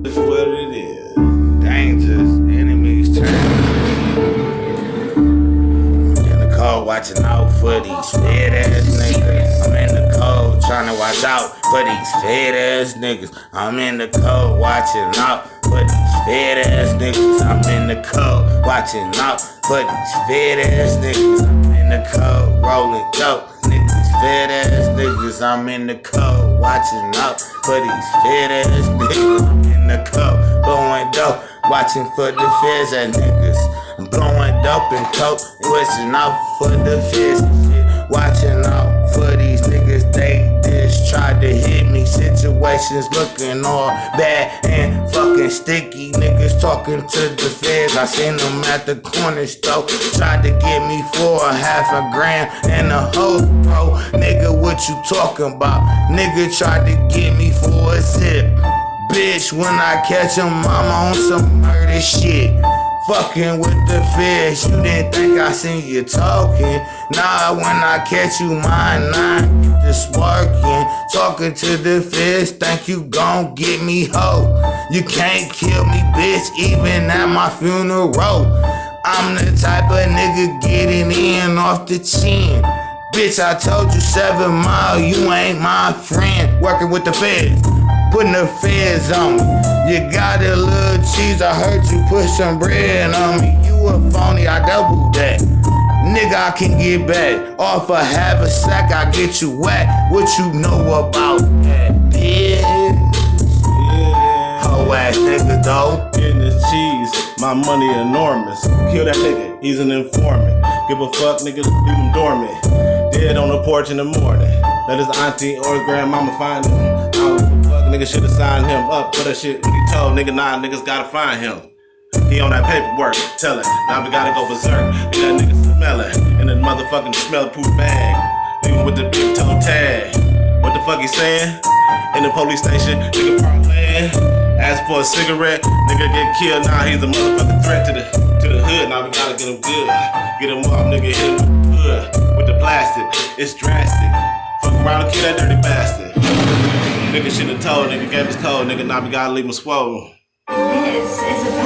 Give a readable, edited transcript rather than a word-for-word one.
That's what it is. Dangerous enemies turn. In the cold, watching out for these fed ass niggas. I'm in the cold, trying to watch out for these fed ass niggas. I'm in the cold, watching out for these fed ass niggas. I'm in the cold, watching out for these fed ass niggas. I'm in the cold, rolling dope. Niggas, fed ass niggas. I'm in the cold, watching out for these fed ass niggas. I'm in the cold, blowing dope, watching for the feds ass niggas. I'm blowing dope and coke, watching out for the feds and shit. Watching out for these niggas, they just tried to hit me. Situations looking all bad and fucking sticky. Niggas talking to the feds. I seen them at the corner store. Tried to get me for a $500 and a hoe, bro. Nigga, what you talking about? Nigga tried to get me for a zip. Bitch, when I catch him, I'm on some murder shit. Fucking with the fish, you didn't think I seen you talking. Nah, when I catch you, mine nine, get this working. Talking to the fish, think you gon' get me hoe. You can't kill me, bitch, even at my funeral. I'm the type of nigga getting in off the chin. Bitch, I told you 7 Mile, you ain't my friend. Working with the feds, putting the feds on me. You got a little cheese, I heard you put some bread on me. You a phony, I double that. Nigga, I can get back. Off a half a sack, I get you whack. What you know about that, bitch? Yeah. Hoe ass nigga, though. Getting this cheese, my money enormous. Kill that nigga, he's an informant. Give a fuck, nigga, leave him dormant. Dead on the porch in the morning. Let his auntie or his grandmama find him. I don't give a fuck, nigga should've signed him up for that shit when he told nigga, nah, niggas gotta find him. He on that paperwork, tell it, now we gotta go berserk. Leave that nigga smelling in the motherfucking smell-proof bag. Leave him with the big toe tag. What the fuck he saying? In the police station, nigga parlaying. Ask for a cigarette, nigga get killed, now he's a motherfucking threat to the hood. Now we gotta get him good. Get him off, nigga, hit him with the hood. With the plastic, it's drastic. Fuck around and kill that dirty bastard. Nigga should've told, nigga gave us code, nigga, now we gotta leave him swole. This is a